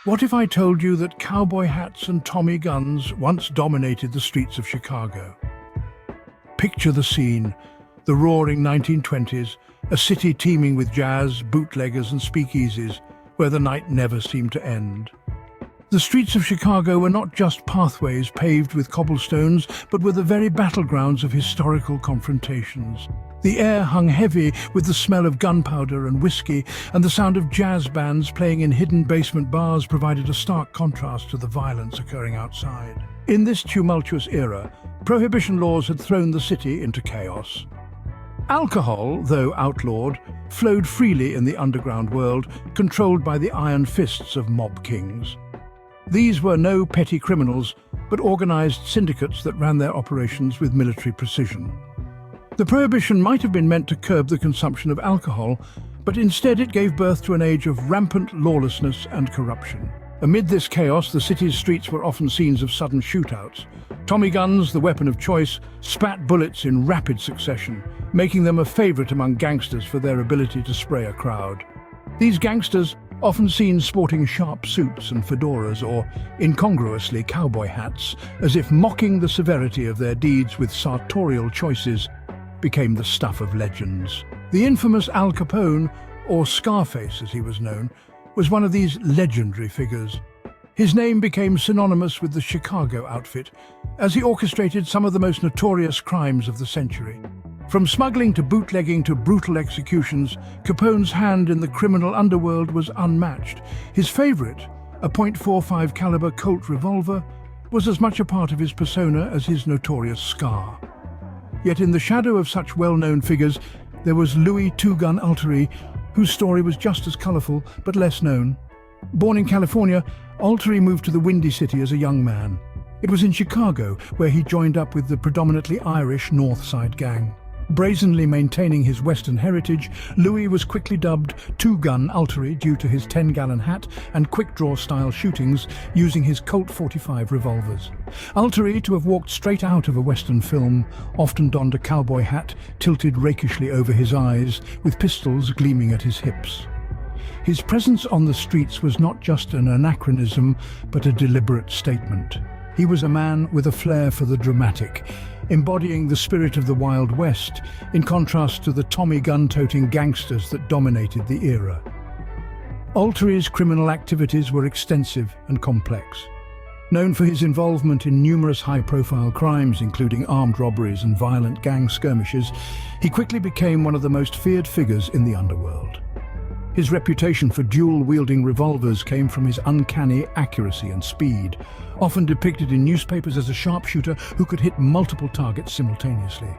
What if I told you that cowboy hats and Tommy guns once dominated the streets of Chicago? Picture the scene, the roaring 1920s, a city teeming with jazz, bootleggers and speakeasies, where the night never seemed to end. The streets of Chicago were not just pathways paved with cobblestones, but were the very battlegrounds of historical confrontations. The air hung heavy with the smell of gunpowder and whiskey, and the sound of jazz bands playing in hidden basement bars provided a stark contrast to the violence occurring outside. In this tumultuous era, prohibition laws had thrown the city into chaos. Alcohol, though outlawed, flowed freely in the underground world, controlled by the iron fists of mob kings. These were no petty criminals, but organized syndicates that ran their operations with military precision. The prohibition might have been meant to curb the consumption of alcohol, but instead it gave birth to an age of rampant lawlessness and corruption. Amid this chaos, the city's streets were often scenes of sudden shootouts. Tommy guns, the weapon of choice, spat bullets in rapid succession, making them a favorite among gangsters for their ability to spray a crowd. These gangsters, often seen sporting sharp suits and fedoras or, incongruously, cowboy hats, as if mocking the severity of their deeds with sartorial choices, became the stuff of legends. The infamous Al Capone, or Scarface as he was known, was one of these legendary figures. His name became synonymous with the Chicago outfit, as he orchestrated some of the most notorious crimes of the century. From smuggling to bootlegging to brutal executions, Capone's hand in the criminal underworld was unmatched. His favorite, a .45 caliber Colt revolver, was as much a part of his persona as his notorious scar. Yet in the shadow of such well-known figures, there was Louis Gun Alterie, whose story was just as colorful but less known. Born in California, Alterie moved to the Windy City as a young man. It was in Chicago where he joined up with the predominantly Irish North Side gang. Brazenly maintaining his Western heritage, Louis was quickly dubbed Gun Alterie due to his 10-gallon hat and quick-draw-style shootings using his Colt 45 revolvers. Alterie, to have walked straight out of a Western film, often donned a cowboy hat tilted rakishly over his eyes, with pistols gleaming at his hips. His presence on the streets was not just an anachronism, but a deliberate statement. He was a man with a flair for the dramatic, embodying the spirit of the Wild West, in contrast to the Tommy gun-toting gangsters that dominated the era. Alterie's criminal activities were extensive and complex. Known for his involvement in numerous high-profile crimes, including armed robberies and violent gang skirmishes, he quickly became one of the most feared figures in the underworld. His reputation for dual-wielding revolvers came from his uncanny accuracy and speed, often depicted in newspapers as a sharpshooter who could hit multiple targets simultaneously.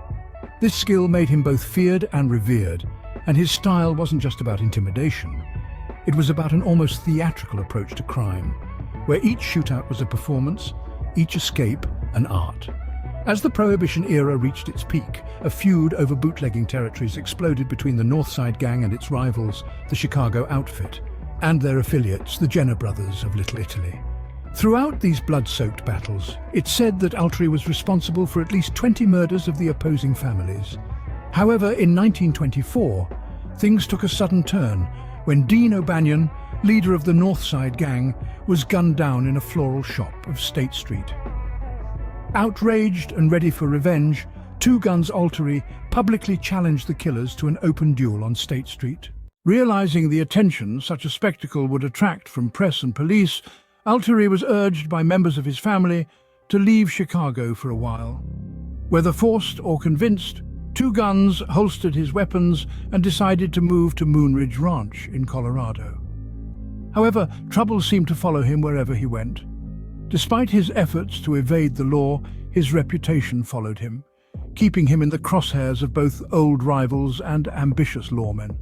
This skill made him both feared and revered, and his style wasn't just about intimidation. It was about an almost theatrical approach to crime, where each shootout was a performance, each escape an art. As the Prohibition era reached its peak, a feud over bootlegging territories exploded between the North Side Gang and its rivals, the Chicago Outfit, and their affiliates, the Jenner brothers of Little Italy. Throughout these blood-soaked battles, it's said that Alterie was responsible for at least 20 murders of the opposing families. However, in 1924, things took a sudden turn when Dean O'Banion, leader of the North Side Gang, was gunned down in a floral shop of State Street. Outraged and ready for revenge, Guns Alterie publicly challenged the killers to an open duel on State Street. Realizing the attention such a spectacle would attract from press and police, Alterie was urged by members of his family to leave Chicago for a while. Whether forced or convinced, Guns holstered his weapons and decided to move to Moonridge Ranch in Colorado. However, trouble seemed to follow him wherever he went. Despite his efforts to evade the law, his reputation followed him, keeping him in the crosshairs of both old rivals and ambitious lawmen.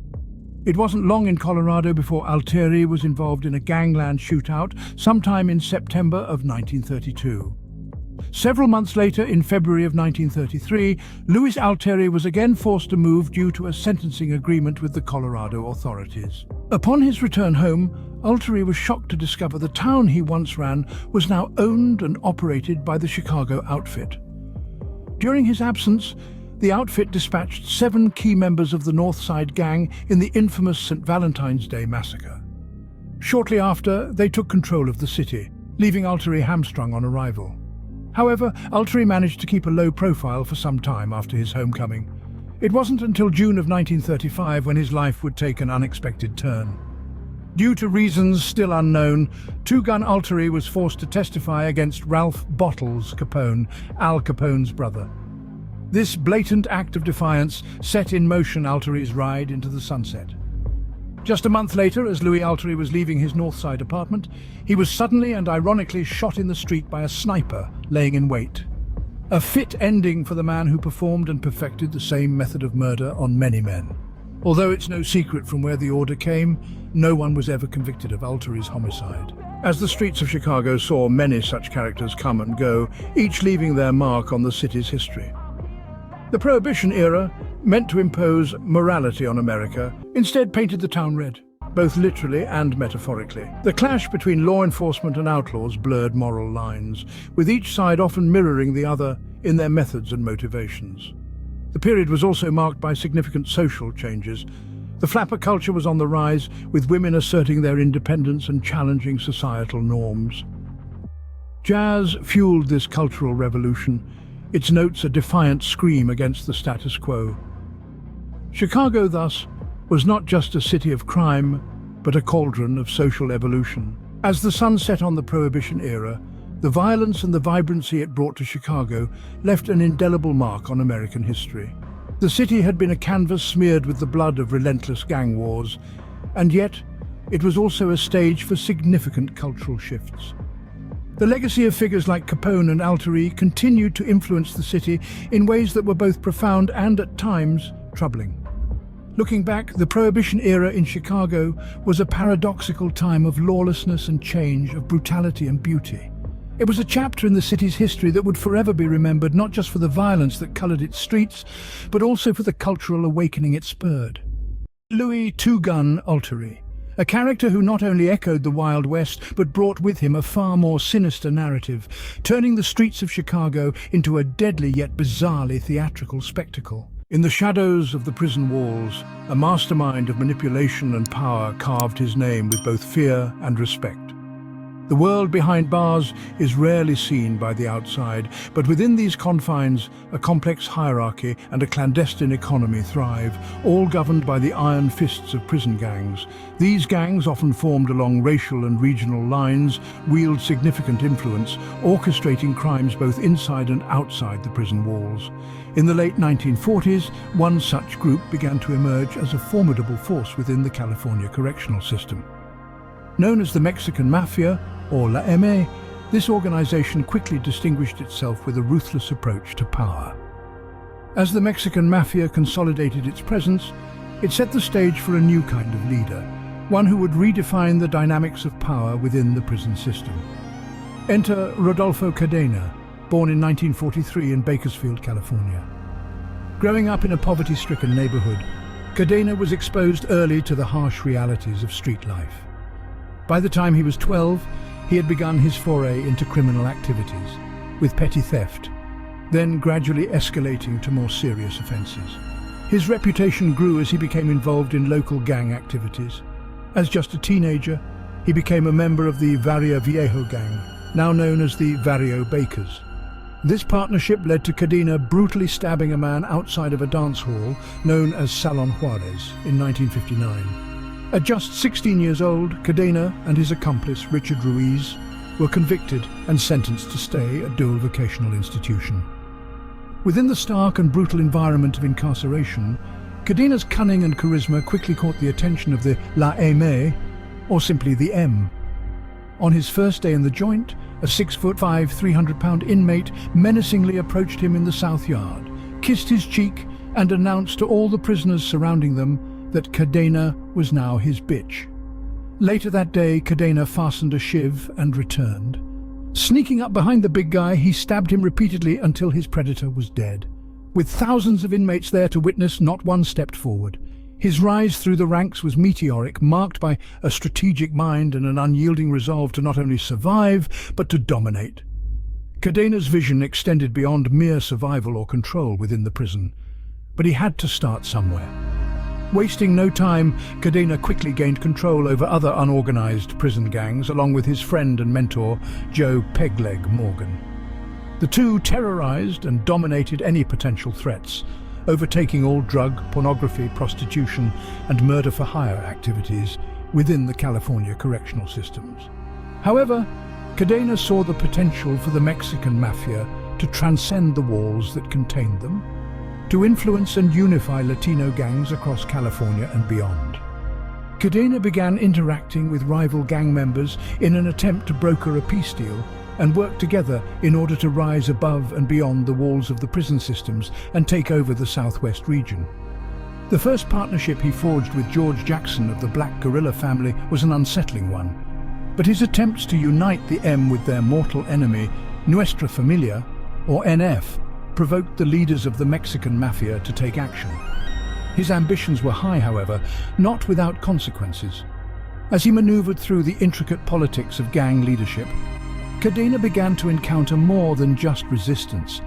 It wasn't long in Colorado before Alterie was involved in a gangland shootout sometime in September of 1932. Several months later, in February of 1933, Louis Alterie was again forced to move due to a sentencing agreement with the Colorado authorities. Upon his return home, Alterie was shocked to discover the town he once ran was now owned and operated by the Chicago Outfit. During his absence, the outfit dispatched 7 key members of the North Side Gang in the infamous St. Valentine's Day massacre. Shortly after, they took control of the city, leaving Alterie hamstrung on arrival. However, Alterie managed to keep a low profile for some time after his homecoming. It wasn't until June of 1935 when his life would take an unexpected turn. Due to reasons still unknown, Gun Alterie was forced to testify against Ralph "Bottles" Capone, Al Capone's brother. This blatant act of defiance set in motion Alterie's ride into the sunset. Just a month later, as Louis Alterie was leaving his Northside apartment, he was suddenly and ironically shot in the street by a sniper laying in wait. A fit ending for the man who performed and perfected the same method of murder on many men. Although it's no secret from where the order came, no one was ever convicted of Alterie's homicide. As the streets of Chicago saw many such characters come and go, each leaving their mark on the city's history. The Prohibition era, meant to impose morality on America, instead painted the town red, both literally and metaphorically. The clash between law enforcement and outlaws blurred moral lines, with each side often mirroring the other in their methods and motivations. The period was also marked by significant social changes. The flapper culture was on the rise, with women asserting their independence and challenging societal norms. Jazz fueled this cultural revolution, its notes a defiant scream against the status quo. Chicago, thus, was not just a city of crime, but a cauldron of social evolution. As the sun set on the Prohibition era, the violence and the vibrancy it brought to Chicago left an indelible mark on American history. The city had been a canvas smeared with the blood of relentless gang wars, and yet it was also a stage for significant cultural shifts. The legacy of figures like Capone and Alterie continued to influence the city in ways that were both profound and, at times, troubling. Looking back, the Prohibition era in Chicago was a paradoxical time of lawlessness and change, of brutality and beauty. It was a chapter in the city's history that would forever be remembered, not just for the violence that colored its streets, but also for the cultural awakening it spurred. Louis "Gun" Alterie, a character who not only echoed the Wild West, but brought with him a far more sinister narrative, turning the streets of Chicago into a deadly yet bizarrely theatrical spectacle. In the shadows of the prison walls, a mastermind of manipulation and power carved his name with both fear and respect. The world behind bars is rarely seen by the outside, but within these confines, a complex hierarchy and a clandestine economy thrive, all governed by the iron fists of prison gangs. These gangs, often formed along racial and regional lines, wield significant influence, orchestrating crimes both inside and outside the prison walls. In the late 1940s, one such group began to emerge as a formidable force within the California correctional system. Known as the Mexican Mafia, or La M, this organization quickly distinguished itself with a ruthless approach to power. As the Mexican Mafia consolidated its presence, it set the stage for a new kind of leader, one who would redefine the dynamics of power within the prison system. Enter Rodolfo Cadena, born in 1943 in Bakersfield, California. Growing up in a poverty-stricken neighborhood, Cadena was exposed early to the harsh realities of street life. By the time he was 12, he had begun his foray into criminal activities, with petty theft, then gradually escalating to more serious offenses. His reputation grew as he became involved in local gang activities. As just a teenager, he became a member of the Barrio Viejo gang, now known as the Barrio Bakers. This partnership led to Cadena brutally stabbing a man outside of a dance hall known as Salon Juarez in 1959. At just 16 years old, Cadena and his accomplice, Richard Ruiz, were convicted and sentenced to stay at dual vocational institution. Within the stark and brutal environment of incarceration, Cadena's cunning and charisma quickly caught the attention of the La M, or simply the M. On his first day in the joint, a 6'5", 300-pound inmate menacingly approached him in the South Yard, kissed his cheek, and announced to all the prisoners surrounding them that Cadena was now his bitch. Later that day, Cadena fastened a shiv and returned. Sneaking up behind the big guy, he stabbed him repeatedly until his predator was dead. With thousands of inmates there to witness, not one stepped forward. His rise through the ranks was meteoric, marked by a strategic mind and an unyielding resolve to not only survive, but to dominate. Cadena's vision extended beyond mere survival or control within the prison, but he had to start somewhere. Wasting no time, Cadena quickly gained control over other unorganized prison gangs, along with his friend and mentor, Joe Pegleg Morgan. The two terrorized and dominated any potential threats, overtaking all drug, pornography, prostitution, and murder-for-hire activities within the California correctional systems. However, Cadena saw the potential for the Mexican Mafia to transcend the walls that contained them, to influence and unify Latino gangs across California and beyond. Cadena began interacting with rival gang members in an attempt to broker a peace deal and work together in order to rise above and beyond the walls of the prison systems and take over the Southwest region. The first partnership he forged with George Jackson of the Black Guerrilla family was an unsettling one, but his attempts to unite the M with their mortal enemy, Nuestra Familia, or NF, provoked the leaders of the Mexican Mafia to take action. His ambitions were high, however, not without consequences. As he maneuvered through the intricate politics of gang leadership, Cadena began to encounter more than just resistance.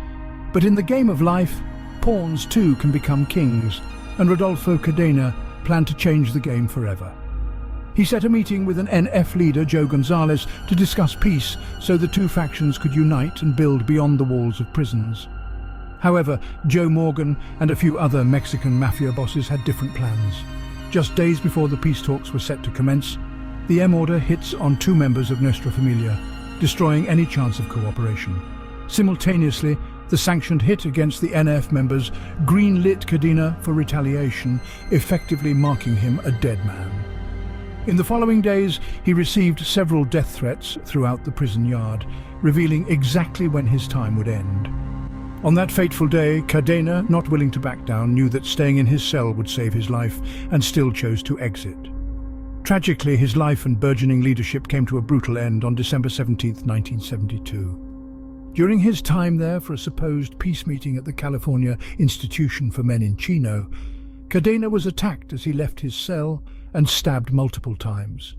But in the game of life, pawns too can become kings, and Rodolfo Cadena planned to change the game forever. He set a meeting with an NF leader, Joe Gonzalez, to discuss peace so the two factions could unite and build beyond the walls of prisons. However, Joe Morgan and a few other Mexican mafia bosses had different plans. Just days before the peace talks were set to commence, the M order hits on two members of Nuestra Familia, destroying any chance of cooperation. Simultaneously, the sanctioned hit against the NF members green-lit Cadena for retaliation, effectively marking him a dead man. In the following days, he received several death threats throughout the prison yard, revealing exactly when his time would end. On that fateful day, Cadena, not willing to back down, knew that staying in his cell would save his life and still chose to exit. Tragically, his life and burgeoning leadership came to a brutal end on December 17, 1972. During his time there for a supposed peace meeting at the California Institution for Men in Chino, Cadena was attacked as he left his cell and stabbed multiple times.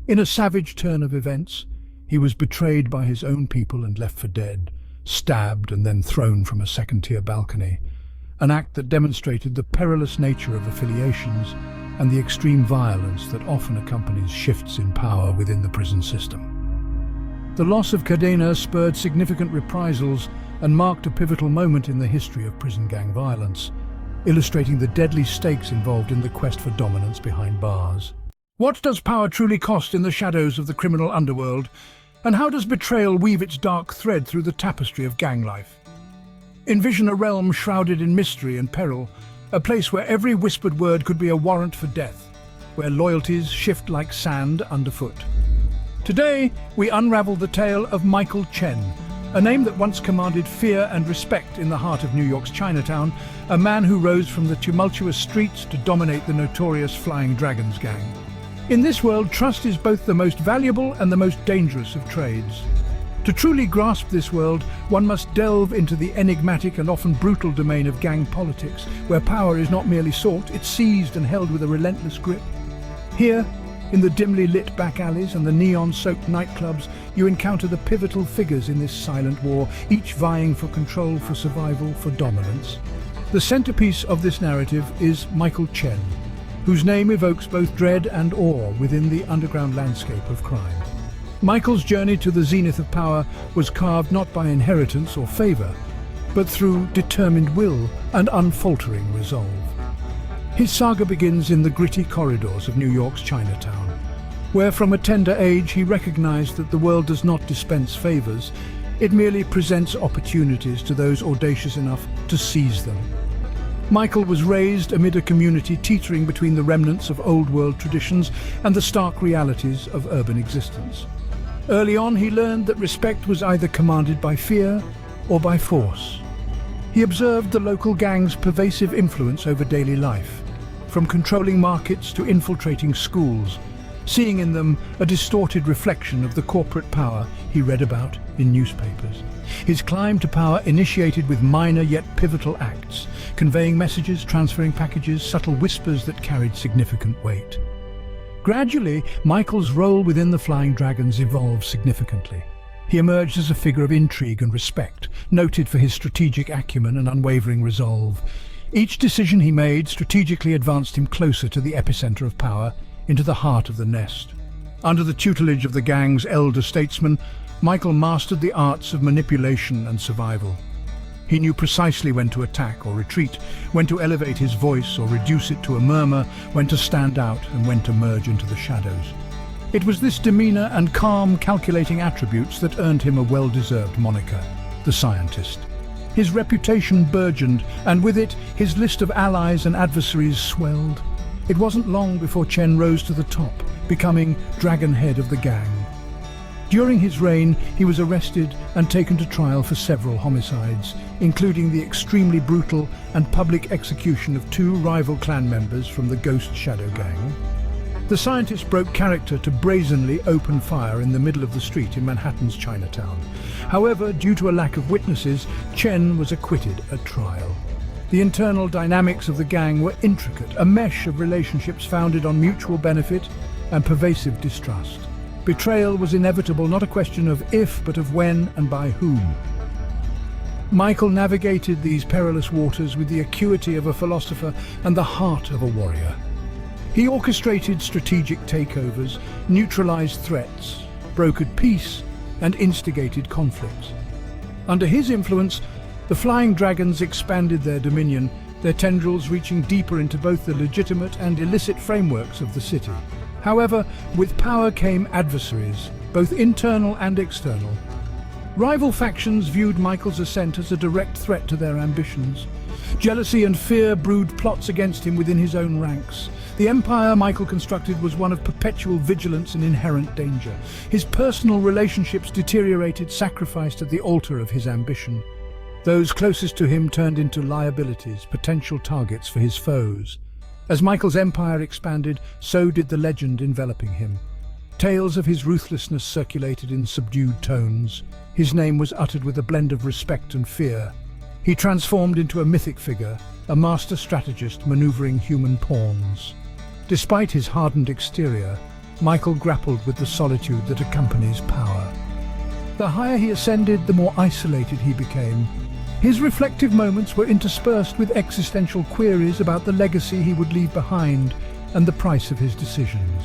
In a savage turn of events, he was betrayed by his own people and left for dead, stabbed and then thrown from a second-tier balcony, an act that demonstrated the perilous nature of affiliations and the extreme violence that often accompanies shifts in power within the prison system. The loss of Cadena spurred significant reprisals and marked a pivotal moment in the history of prison gang violence, illustrating the deadly stakes involved in the quest for dominance behind bars. What does power truly cost in the shadows of the criminal underworld, and how does betrayal weave its dark thread through the tapestry of gang life? Envision a realm shrouded in mystery and peril, a place where every whispered word could be a warrant for death, where loyalties shift like sand underfoot. Today, we unravel the tale of Michael Chen, a name that once commanded fear and respect in the heart of New York's Chinatown, a man who rose from the tumultuous streets to dominate the notorious Flying Dragons gang. In this world, trust is both the most valuable and the most dangerous of trades. To truly grasp this world, one must delve into the enigmatic and often brutal domain of gang politics, where power is not merely sought, it's seized and held with a relentless grip. Here, in the dimly lit back alleys and the neon-soaked nightclubs, you encounter the pivotal figures in this silent war, each vying for control, for survival, for dominance. The centerpiece of this narrative is Michael Chen, whose name evokes both dread and awe within the underground landscape of crime. Michael's journey to the zenith of power was carved not by inheritance or favor, but through determined will and unfaltering resolve. His saga begins in the gritty corridors of New York's Chinatown, where from a tender age he recognized that the world does not dispense favors, it merely presents opportunities to those audacious enough to seize them. Michael was raised amid a community teetering between the remnants of old-world traditions and the stark realities of urban existence. Early on, he learned that respect was either commanded by fear or by force. He observed the local gangs' pervasive influence over daily life, from controlling markets to infiltrating schools, seeing in them a distorted reflection of the corporate power he read about in newspapers. His climb to power initiated with minor yet pivotal acts, conveying messages, transferring packages, subtle whispers that carried significant weight. Gradually, Michael's role within the Flying Dragons evolved significantly. He emerged as a figure of intrigue and respect, noted for his strategic acumen and unwavering resolve. Each decision he made strategically advanced him closer to the epicenter of power, into the heart of the nest. Under the tutelage of the gang's elder statesman, Michael mastered the arts of manipulation and survival. He knew precisely when to attack or retreat, when to elevate his voice or reduce it to a murmur, when to stand out and when to merge into the shadows. It was this demeanor and calm, calculating attributes that earned him a well-deserved moniker, the Scientist. His reputation burgeoned, and with it, his list of allies and adversaries swelled. It wasn't long before Chen rose to the top, becoming dragon head of the gang. During his reign, he was arrested and taken to trial for several homicides, including the extremely brutal and public execution of 2 rival clan members from the Ghost Shadow Gang. The Scientist broke character to brazenly open fire in the middle of the street in Manhattan's Chinatown. However, due to a lack of witnesses, Chen was acquitted at trial. The internal dynamics of the gang were intricate, a mesh of relationships founded on mutual benefit and pervasive distrust. Betrayal was inevitable, not a question of if, but of when and by whom. Michael navigated these perilous waters with the acuity of a philosopher and the heart of a warrior. He orchestrated strategic takeovers, neutralized threats, brokered peace, and instigated conflicts. Under his influence, the Flying Dragons expanded their dominion, their tendrils reaching deeper into both the legitimate and illicit frameworks of the city. However, with power came adversaries, both internal and external. Rival factions viewed Michael's ascent as a direct threat to their ambitions. Jealousy and fear brewed plots against him within his own ranks. The empire Michael constructed was one of perpetual vigilance and inherent danger. His personal relationships deteriorated, sacrificed at the altar of his ambition. Those closest to him turned into liabilities, potential targets for his foes. As Michael's empire expanded, so did the legend enveloping him. Tales of his ruthlessness circulated in subdued tones. His name was uttered with a blend of respect and fear. He transformed into a mythic figure, a master strategist maneuvering human pawns. Despite his hardened exterior, Michael grappled with the solitude that accompanies power. The higher he ascended, the more isolated he became. His reflective moments were interspersed with existential queries about the legacy he would leave behind and the price of his decisions.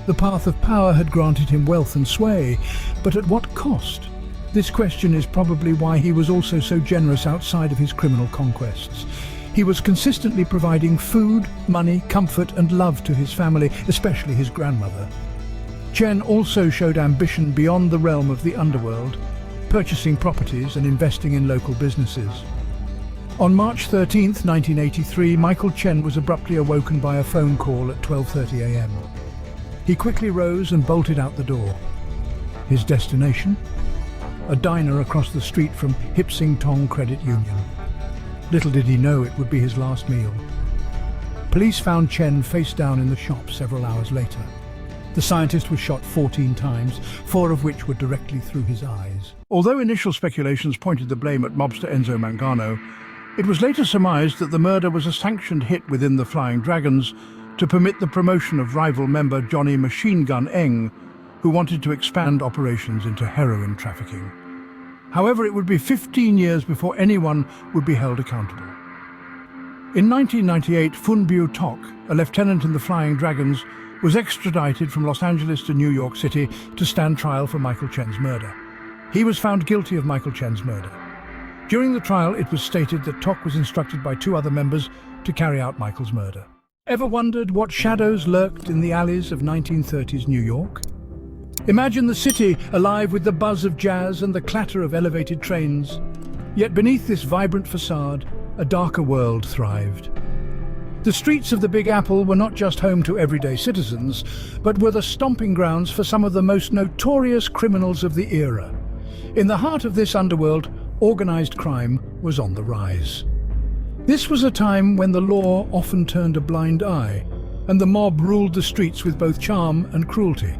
The path of power had granted him wealth and sway, but at what cost? This question is probably why he was also so generous outside of his criminal conquests. He was consistently providing food, money, comfort and love to his family, especially his grandmother. Chen also showed ambition beyond the realm of the underworld, purchasing properties and investing in local businesses. On March 13, 1983, Michael Chen was abruptly awoken by a phone call at 12:30 a.m. He quickly rose and bolted out the door. His destination? A diner across the street from Hip Sing Tong Credit Union. Little did he know it would be his last meal. Police found Chen face down in the shop several hours later. The Scientist was shot 14 times, 4 of which were directly through his eyes. Although initial speculations pointed the blame at mobster Enzo Mangano, it was later surmised that the murder was a sanctioned hit within the Flying Dragons to permit the promotion of rival member Johnny Machine Gun Eng, who wanted to expand operations into heroin trafficking. However, it would be 15 years before anyone would be held accountable. In 1998, Fun Biu Tok, a lieutenant in the Flying Dragons, was extradited from Los Angeles to New York City to stand trial for Michael Chen's murder. He was found guilty of Michael Chen's murder. During the trial, it was stated that Tok was instructed by 2 other members to carry out Michael's murder. Ever wondered what shadows lurked in the alleys of 1930s New York? Imagine the city alive with the buzz of jazz and the clatter of elevated trains. Yet beneath this vibrant facade, a darker world thrived. The streets of the Big Apple were not just home to everyday citizens, but were the stomping grounds for some of the most notorious criminals of the era. In the heart of this underworld, organized crime was on the rise. This was a time when the law often turned a blind eye, and the mob ruled the streets with both charm and cruelty.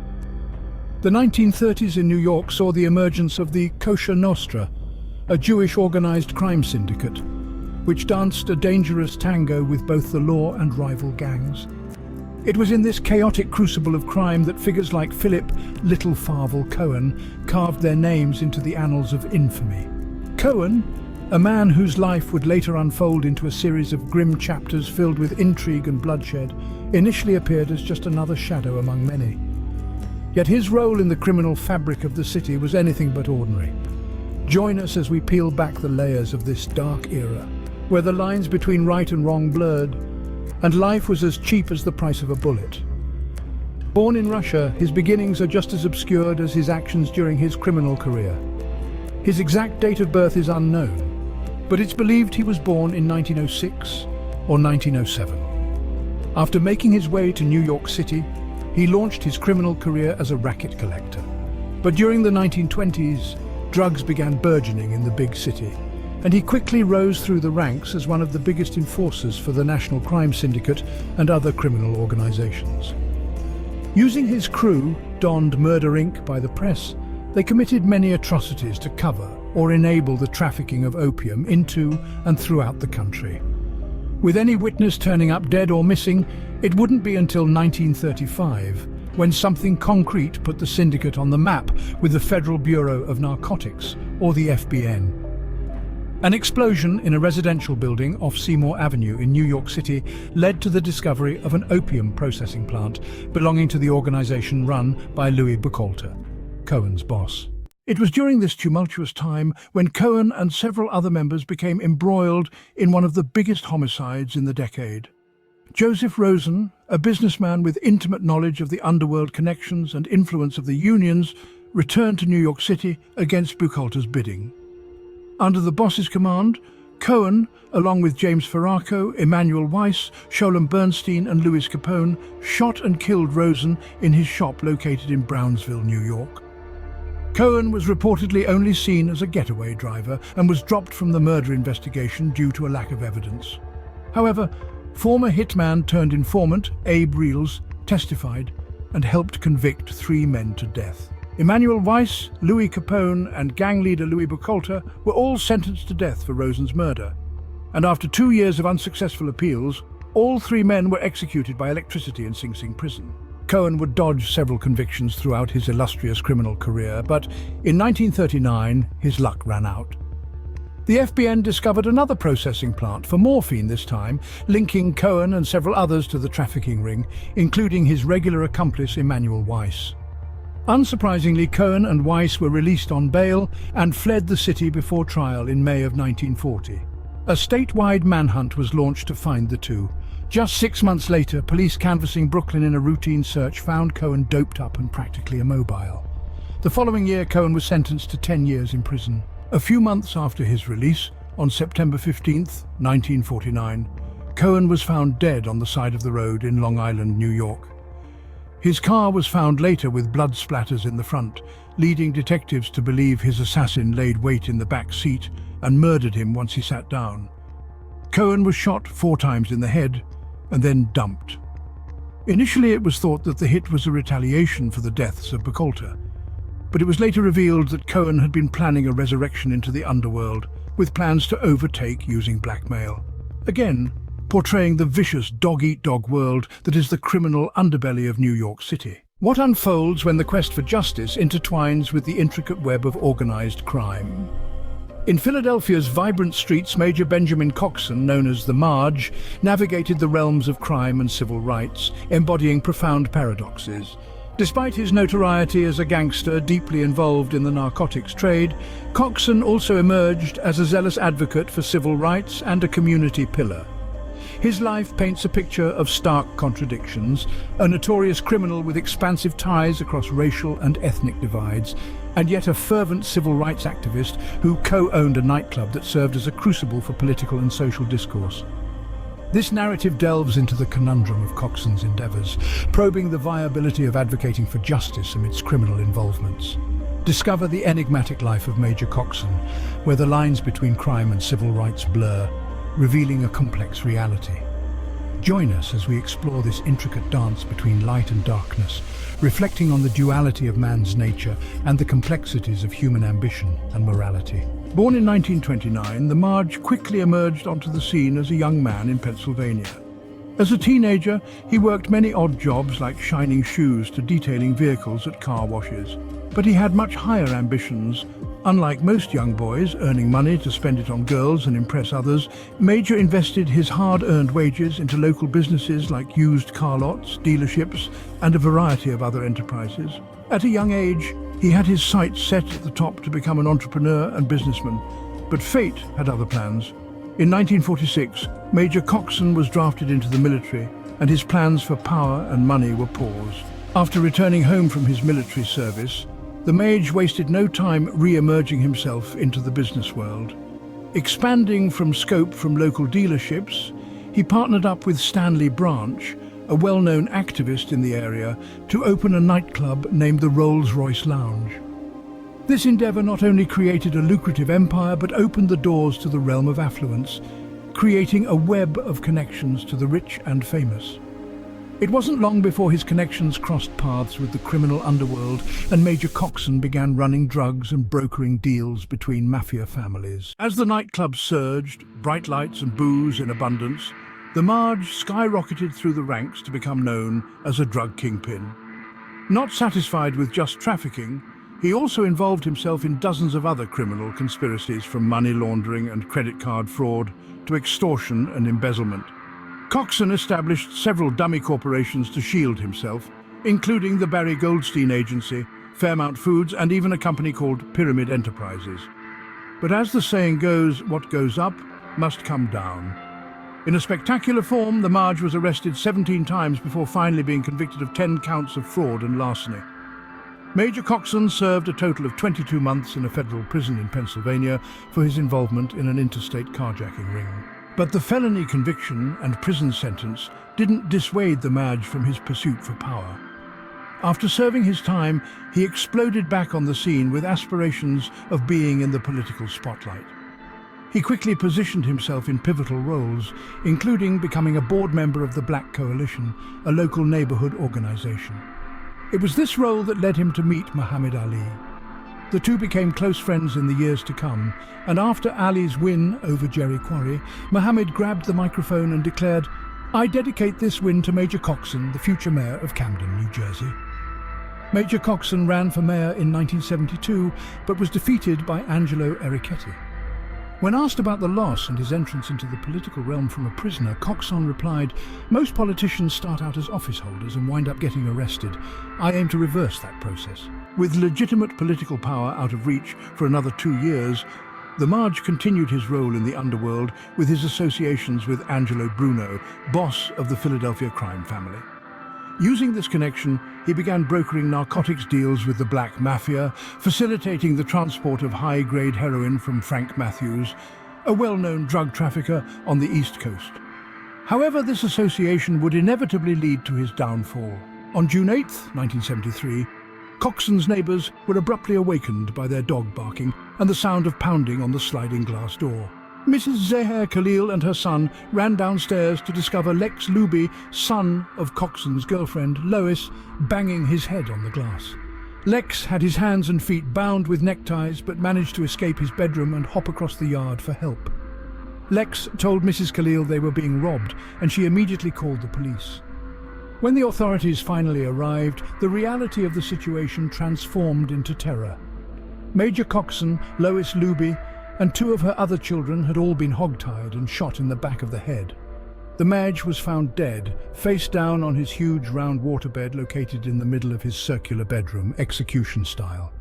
The 1930s in New York saw the emergence of the Kosher Nostra, a Jewish organized crime syndicate, which danced a dangerous tango with both the law and rival gangs. It was in this chaotic crucible of crime that figures like Philip Little Farvel Cohen carved their names into the annals of infamy. Cohen, a man whose life would later unfold into a series of grim chapters filled with intrigue and bloodshed, initially appeared as just another shadow among many. Yet his role in the criminal fabric of the city was anything but ordinary. Join us as we peel back the layers of this dark era, where the lines between right and wrong blurred, and life was as cheap as the price of a bullet. Born in Russia, his beginnings are just as obscured as his actions during his criminal career. His exact date of birth is unknown, but it's believed he was born in 1906 or 1907. After making his way to New York City, he launched his criminal career as a racket collector. But during the 1920s, drugs began burgeoning in the big city, and he quickly rose through the ranks as one of the biggest enforcers for the National Crime Syndicate and other criminal organizations. Using his crew, donned Murder Inc. by the press, they committed many atrocities to cover or enable the trafficking of opium into and throughout the country. With any witness turning up dead or missing, it wouldn't be until 1935 when something concrete put the syndicate on the map with the Federal Bureau of Narcotics, or the FBN. An explosion in a residential building off Seymour Avenue in New York City led to the discovery of an opium processing plant belonging to the organization run by Louis Buchalter, Cohen's boss. It was during this tumultuous time when Cohen and several other members became embroiled in one of the biggest homicides in the decade. Joseph Rosen, a businessman with intimate knowledge of the underworld connections and influence of the unions, returned to New York City against Buchalter's bidding. Under the boss's command, Cohen, along with James Ferraco, Emmanuel Weiss, Sholem Bernstein and Louis Capone, shot and killed Rosen in his shop located in Brownsville, New York. Cohen was reportedly only seen as a getaway driver and was dropped from the murder investigation due to a lack of evidence. However, former hitman turned informant Abe Reels testified and helped convict 3 men to death. Emmanuel Weiss, Louis Capone and gang leader Louis Buchalter were all sentenced to death for Rosen's murder, and after 2 years of unsuccessful appeals, all 3 men were executed by electricity in Sing Sing prison. Cohen would dodge several convictions throughout his illustrious criminal career, but in 1939 his luck ran out. The FBN discovered another processing plant for morphine this time, linking Cohen and several others to the trafficking ring, including his regular accomplice Emmanuel Weiss. Unsurprisingly, Cohen and Weiss were released on bail and fled the city before trial in May of 1940. A statewide manhunt was launched to find the two. Just 6 months later, police canvassing Brooklyn in a routine search found Cohen doped up and practically immobile. The following year, Cohen was sentenced to 10 years in prison. A few months after his release, on September 15, 1949, Cohen was found dead on the side of the road in Long Island, New York. His car was found later with blood splatters in the front, leading detectives to believe his assassin laid wait in the back seat and murdered him once he sat down. Cohen was shot 4 times in the head and then dumped. Initially, it was thought that the hit was a retaliation for the deaths of Buchalter, but it was later revealed that Cohen had been planning a resurrection into the underworld, with plans to overtake using blackmail. Again, portraying the vicious dog-eat-dog world that is the criminal underbelly of New York City. What unfolds when the quest for justice intertwines with the intricate web of organized crime? In Philadelphia's vibrant streets, Major Benjamin Coxon, known as the Marge, navigated the realms of crime and civil rights, embodying profound paradoxes. Despite his notoriety as a gangster deeply involved in the narcotics trade, Coxon also emerged as a zealous advocate for civil rights and a community pillar. His life paints a picture of stark contradictions, a notorious criminal with expansive ties across racial and ethnic divides, and yet a fervent civil rights activist who co-owned a nightclub that served as a crucible for political and social discourse. This narrative delves into the conundrum of Coxon's endeavors, probing the viability of advocating for justice amidst criminal involvements. Discover the enigmatic life of Major Coxon, where the lines between crime and civil rights blur, revealing a complex reality. Join us as we explore this intricate dance between light and darkness, reflecting on the duality of man's nature and the complexities of human ambition and morality. Born in 1929, the Marge quickly emerged onto the scene as a young man in Pennsylvania. As a teenager, he worked many odd jobs like shining shoes to detailing vehicles at car washes. But he had much higher ambitions, Unlike most young boys earning money to spend it on girls and impress others, Major invested his hard-earned wages into local businesses like used car lots, dealerships, and a variety of other enterprises. At a young age, he had his sights set at the top to become an entrepreneur and businessman, but fate had other plans. In 1946, Major Coxon was drafted into the military, and his plans for power and money were paused. After returning home from his military service, the Mage wasted no time re-emerging himself into the business world. Expanding from scope from local dealerships, he partnered up with Stanley Branch, a well-known activist in the area, to open a nightclub named the Rolls-Royce Lounge. This endeavor not only created a lucrative empire, but opened the doors to the realm of affluence, creating a web of connections to the rich and famous. It wasn't long before his connections crossed paths with the criminal underworld, and Major Coxon began running drugs and brokering deals between mafia families. As the nightclub surged, bright lights and booze in abundance, the Mage skyrocketed through the ranks to become known as a drug kingpin. Not satisfied with just trafficking, he also involved himself in dozens of other criminal conspiracies, from money laundering and credit card fraud to extortion and embezzlement. Coxon established several dummy corporations to shield himself, including the Barry Goldstein Agency, Fairmount Foods, and even a company called Pyramid Enterprises. But as the saying goes, what goes up must come down. In a spectacular form, the Mage was arrested 17 times before finally being convicted of 10 counts of fraud and larceny. Major Coxon served a total of 22 months in a federal prison in Pennsylvania for his involvement in an interstate carjacking ring. But the felony conviction and prison sentence didn't dissuade the Mage from his pursuit for power. After serving his time, he exploded back on the scene with aspirations of being in the political spotlight. He quickly positioned himself in pivotal roles, including becoming a board member of the Black Coalition, a local neighborhood organization. It was this role that led him to meet Muhammad Ali. The two became close friends in the years to come, and after Ali's win over Jerry Quarry, Muhammad grabbed the microphone and declared, "I dedicate this win to Major Coxon, the future mayor of Camden, New Jersey." Major Coxon ran for mayor in 1972, but was defeated by Angelo Ericetti. When asked about the loss and his entrance into the political realm from a prisoner, Coxon replied, "Most politicians start out as office holders and wind up getting arrested. I aim to reverse that process." With legitimate political power out of reach for another 2 years, the Mage continued his role in the underworld with his associations with Angelo Bruno, boss of the Philadelphia crime family. Using this connection, he began brokering narcotics deals with the Black Mafia, facilitating the transport of high-grade heroin from Frank Matthews, a well-known drug trafficker on the East Coast. However, this association would inevitably lead to his downfall. On June 8, 1973, Coxon's neighbors were abruptly awakened by their dog barking and the sound of pounding on the sliding glass door. Mrs. Zeher Khalil and her son ran downstairs to discover Lex Luby, son of Coxon's girlfriend, Lois, banging his head on the glass. Lex had his hands and feet bound with neckties, but managed to escape his bedroom and hop across the yard for help. Lex told Mrs. Khalil they were being robbed, and she immediately called the police. When the authorities finally arrived, the reality of the situation transformed into terror. Major Coxon, Lois Luby, and 2 of her other children had all been hogtied and shot in the back of the head. The Mage was found dead, face down on his huge round waterbed located in the middle of his circular bedroom, execution style.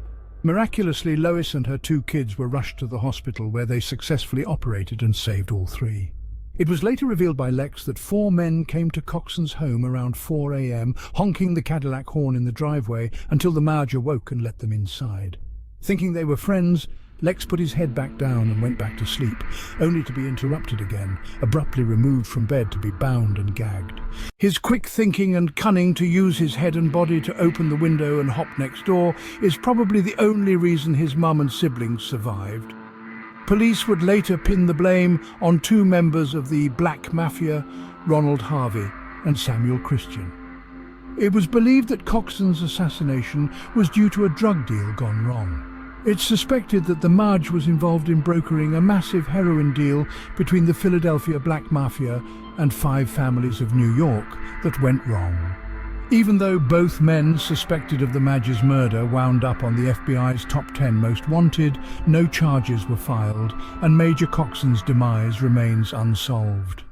Miraculously, Lois and her 2 kids were rushed to the hospital, where they successfully operated and saved all 3. It was later revealed by Lex that 4 men came to Coxon's home around 4 a.m., honking the Cadillac horn in the driveway until the Mage awoke and let them inside. Thinking they were friends, Lex put his head back down and went back to sleep, only to be interrupted again, abruptly removed from bed to be bound and gagged. His quick thinking and cunning to use his head and body to open the window and hop next door is probably the only reason his mum and siblings survived. Police would later pin the blame on 2 members of the Black Mafia, Ronald Harvey and Samuel Christian. It was believed that Coxon's assassination was due to a drug deal gone wrong. It's suspected that the Mage was involved in brokering a massive heroin deal between the Philadelphia Black Mafia and 5 families of New York that went wrong. Even though both men suspected of the Madge's murder wound up on the FBI's top 10 most wanted, no charges were filed, and Major Coxon's demise remains unsolved.